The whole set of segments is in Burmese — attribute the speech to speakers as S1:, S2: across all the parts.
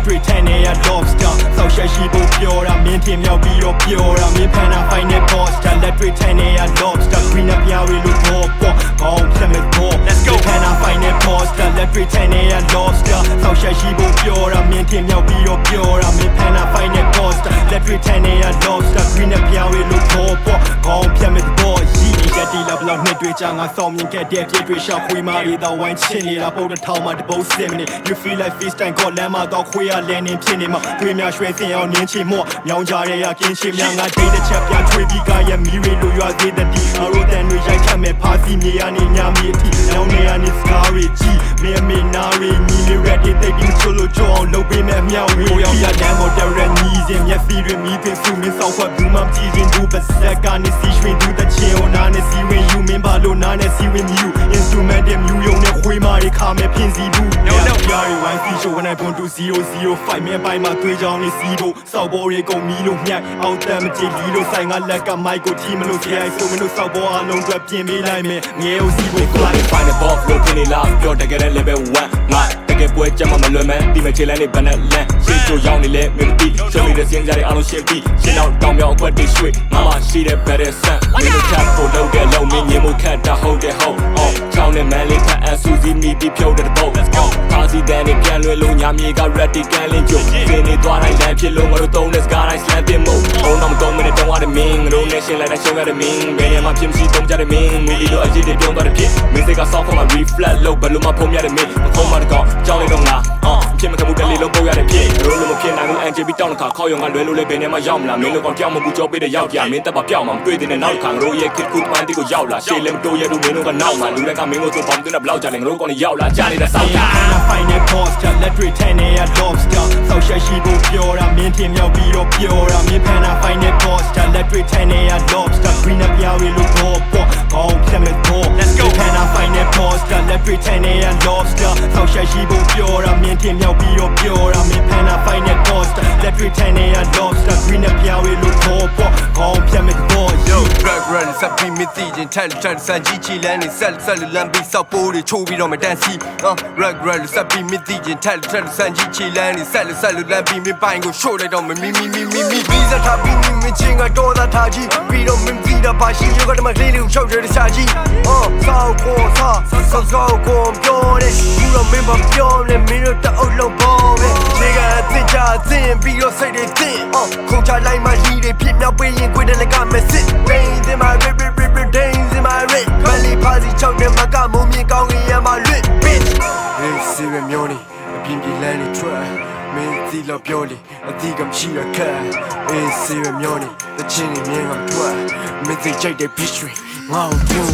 S1: Electric Tanner Lobster ဆောက်ရှက်ရှိဖို့ပြောတာမင်းထင်မြောက်ပြီးတော့ပြောတာမင်းဖန်တာ Final Poster Electric Tanner Lobster Green နဲ့ပြားရီလို့ပေါ်ပေါ်ကောင်းချက်မဲ့ပေါ် Let's go ဖန်တာ Final Poster Electric Tanner Lobster ဆောက်ရှက်ရှိဖို့ပြောတာမင်းထင်မြောက်ပြီးတော့ပြောတာမင်းဖန်တာ Final Poster Electric Tanner Lobster Green နဲ့ပြားရီလို့ပေါ်ပေါ်ကောင်းချက်မဲ့ပေါ်ရှိနေတဲ့ဒီလောက်လောက်နှစ်တွေ့ကြငါစောင့်မြင်ခဲ့တဲ့ပြည့်တွေ့ရှာခွေးမာရီတော့ဝိုင်းချင်နေတာပုံတစ်ထောင်မှတပုတ်စင်မနေ You feel like FaceTime ကောလမ်းမှာတော့ခွေးရလဲနေဖြစ်နေမှာတွေးများရွှဲစင်အောင်နင်းချင်မော့မြောင်းကြတဲ့ရကင်းချင်များငါဒိတ်တစ်ချက်ပြထွေးပြီးကရဲ့မီရီလိုရွာသေးတဲ့ဒီအရိုတန်တွေရိုက်ခတ်မဲ့ဖာစီမြေရနေညာမီအထိနောင်နေရနေစကားရီကြီးမေမေနာရီညီလေးရက်တိတ်ပြီးချိုလို့ကြောအောင်လုပ်ပေးမဲ့မြောက်ရီရောက်ရတဲ့မော်တော်ရညီစဉ်မျက်စီတွေမိသိစုမင်းဆောက်ခွက်ဘူးမှကြည့်ရင်ဒူပါစက်ကနေစီရွှင်သူတချင်ဟိုနာနဲ့စီဝင်ယူမင်းပါလို့နာနဲ့စီဝင်ယူ instrument တွေမြူယုံနဲ့ခွေးမာတွေခါမဲ့ဖြင်းစီဘူး No PR ဝိုင်းစီရှိုးကနေပုံတူ005မင်းပိုင်းမှာတွေးကြောင်းလေးစီဖို့စောက်ဘော်တွေကုန်မီလို့မြတ်အောင်တမ်းမကြည့်လီလို့ဆိုင်ကလက်ကမိုက်ကိုထီမလို့ကြိုင်ဆိုမလို့စောက်ဘော်အလုံးအတွက်ပြင်ပေးလိုက်မယ်ငယ်ဦးစီဖို့
S2: Final Boss လို့ဖြစ်နေလားပြောတကယ်တဲ့ level 1ငါတကယ်ပွဲကြမှာမလွယ်မှန်းဒီမဲ့ခြေလမ်းလေးဘယ်နဲ့လမ်းရှေ့ချိုးရောက်နေလဲမင်းတီရှေ့လေးစင်းကြတဲ့အားလုံးရှင်းပြီးရှင်းတော့တောင်ပြောင်အကွက်တွေရွှေ့ငါမှရှိတဲ့ better sun မင်းတို့ချက်ဖို့လုပ်တဲ့လုံမင်းညင်မှုခတ်တာဟုတ်တယ်ဟုတ်ချောင်းနဲ့မန်လေးဖတ်အဆူစီမီပြီးဖြုတ်တဲ့ပုတ်ပါစီတန်နဲ့ပြန်လွယ်လို့ညာမြေက ready ကန်လင်းကြုံဖင်းနေသွားတိုင်းလမ်းဖြစ်လို့ငါတို့သုံးတဲ့စကားတိုင်း slam တင်မို့ဘုံတော့မကုန်မနဲ့တောင်းရတဲ့မင်းငါတို့နဲ့ရှင်းလိုက်တဲ့ရှုံးရတဲ့မင်းဘယ်နေမှာဖြစ်မရှိသုံးကြတဲ့မင်းမူလီလိုအရေးတွေပြုံးသွားတဲ့ဖြစ်မင်းစိတ်က soft မှာ reflect လို့ဘယ်လိုမှဖုံးရတဲ့မင်းဖုံးမတကောင်ကြောင်းလိုက်တော့ငါဖြစ်မကမှုတလေးလုံးပို့ရတဲ့ဖြစ်ရိုးလို့မဖြစ်နိုင်ဘူး NJB တောင်းတဲ့ခါခေါ်ရုံကလွယ်လို့လည်းဘယ်နေမှာရောက်မလားမင်းတို့ကောင်ကြောက်မဘူးကြောပေးတဲ့ရောက်ကြမင်းတက်ပါပြောက်မှာမတွေ့တဲ့နောက်ခါငါတို့ရဲ့ kid good man တီကိုရောက်လာရှေ့လည်းမတိုးရဘူးမင်းတို့ကနောက်မှာလူတွေကမင်းကိုဆိုပေါင်းတဲ့ဘလောက်ကြလဲငါတို့ကောင်ရောက်လာကြနေတဲ့စောက်ကြ
S1: Final Poster Electric Tanner Lobster ဆောက်ရှက်ရှိဖို့ပြောတာမင်းထင်မြောက်ပြီးတော့ပြောတာမင်းဖန်တာ Final Poster Electric Tanner Lobster Green နဲ့ပြားရီလို့ပေါ်ပေါ်ကောင်းချက်မဲ့ပေါ် Let's go ဖန်တာ Final Poster Electric Tanner Lobster ဆောက်ရှက်ရှိဖို့ပြောတာမင်းထင်မြောက်ပြီးတော့ပြောတာမင်းဖန်တာ Final Poster Electric Tanner Lobster Green နဲ့ပြားရီလို့ပေါ်ပေါ်ကောင်းချက်မဲ့ပေါ်
S3: Yo Drag Run စပ်ပြီးမသိရင်ထက်စန်ကြီးချီလန်းနေဆက်လမ်းပြီးစောက်ပိုးတွေချိုးပြီးတော့မတန်းစီDrag Run စပ်ပြီးမသိရင်ထက်စန်ကြီးချီလန်းနေဆက်လမ်းပြီးမပိုင်ကိုရှို့လိုက်တော့မီစထားပြီးမချင်းကတော့သာထားကြီးပြီးတော့မင်းပြီးတော့ပါရှိရောကတမလေးလေးကိုရှောက်ရတဲ့စာကြီးစောက်ကိုပြောတယ်ဘူးတော့မင်းမပြောနဲ့မင်းတို့တအုပ်လုံးပေါ်ပဲခြေကအသင်ချအသင်ပြီးတော့စိတ်တွေသင်ခုန်ချလိုက်မှရီတွေဖြစ်မြောက်ပေးရင်ကိုယ်တည်းကမစစ် Days in my rip days in my rip ဘယ်လီပါစီချောက်တဲ့မကမုံမြင်ကောင်းကြီးရမှာလွတ် bitch Hey see me မျိုးနေအပြင်းပြလန်းနေ try မင်းဒီလောက်ပြောလေအတိကမရှိရခက် Hey see me မျိုးနေတချင်းနေမြင်ကထွက်မင်းသိချိုက်တဲ့ bitch တွေငါ့ကို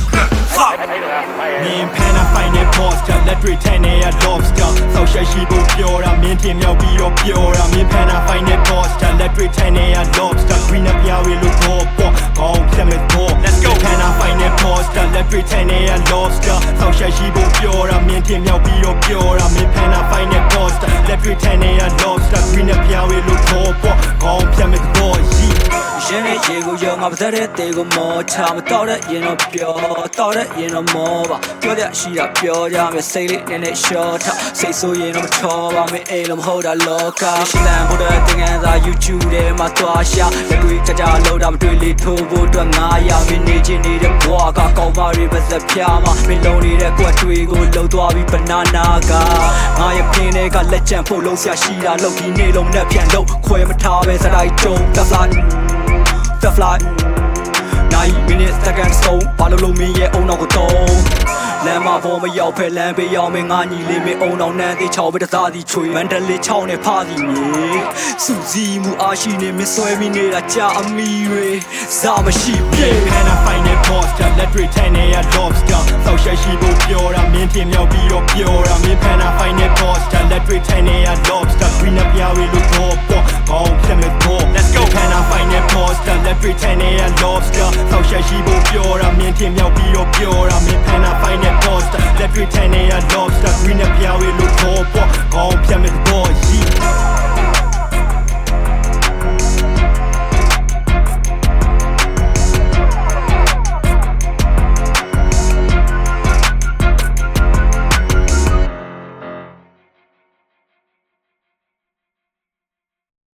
S1: မင်းဖန်တာ Final Poster Electric Tanner Lobster ဆောက်ရှက်ရှိဖို့ပြောတာမင်းထင်မြောက်ပြီးတော့ပြောတာမင်းဖန်တာ Final Poster Electric Tanner Lobster Green နဲ့ပြားရီလို့ပေါ်ပေါ်ကောင်းချက်မဲ့ပေါ် Let's go ဖန်တာ Final Poster Electric Tanner Lobster ဆောက်ရှက်ရှိဖို့ပြောတာမင်းထင်မြောက်ပြီးတော့ပြောတာမင်းဖန်တာ Final Poster Electric Tanner Lobster Green နဲ့ပြားရီလို့ပေါ်ပေါ်ကောင်းချက်မဲ့ပေါ်
S4: ရှင်ရဲ့ရေကိုရောငါပါတဲ့တေကိုမောချမတော့တဲ့ရင်တော့ပြောတော့တဲ့ရင်တော့မောပါပြောတဲ့ရှိတာပြောကြမယ်စိတ်လေးနည်းနည်းရှော့ထစိတ်ဆိုရင်တော့မချောပါမင်းအိမ်လုံးမဟုတ်တာလောကရှိလန်ဖို့တဲ့သင်္ကန်းစာ YouTube ထဲမှာသွားရှာလက်တွေ့ကြလို့တာမတွေ့လေထိုးဖို့အတွက်900မင်းနေချင်းနေတဲ့ဘွားကကောင်းပါရီပါစက်ဖြားမှာမင်းလုံးနေတဲ့ကွက်တွေကိုလှုပ်သွားပြီး banana ကငါရဲ့ပြင်းတွေကလက်ချံဖို့လုံးဆရာရှိတာလှုပ်ပြီးနေလုံးနဲ့ပြန်လှုပ်ခွဲမထားပဲစတိုင်းတုံးတက်လာThe fly 9 minutes second stone ဘာလို့မင်းရဲ့အုံနောက်ကိုတုံးလမ်းမပေါ်မရောက်ဖဲလမ်းပေးရောက်မင်းငါညီလေးမင်းအုံနောက်နန်းသေး6ပဲတစားစီချွေမန္တလေး6နဲ့ဖားစီမြေစူစီမှုအားရှိနေမင်းဆွဲမိနေတာကြာအမီတွေစားမရှိပြေ
S1: Panda Final Poster Electric Tanner Lobster ဆောက်ရှက်ရှိဖို့ပြောတာမင်းထင်မြောက်ပြီးတော့ပြောတာမင်း Panda Final Poster Electric Tanner Lobster Green နဲ့ပြားရီလို့ပေါ်ပေါ်ကောင်းချက်မဲ့ပေါ် Let's go Panda Final Poster Electric Tanner Lobster ဆောက်ရှက်ရှိဖို့ပြောတာမင်းထင်မြောက်ပြီးတော့ပြောတာမင်း Panda Final Poster Electric Tanner Lobster Green နဲ့ပြားရီလို့ပေါ်ပေါ်ကောင်းချက်မဲ့ပေါ်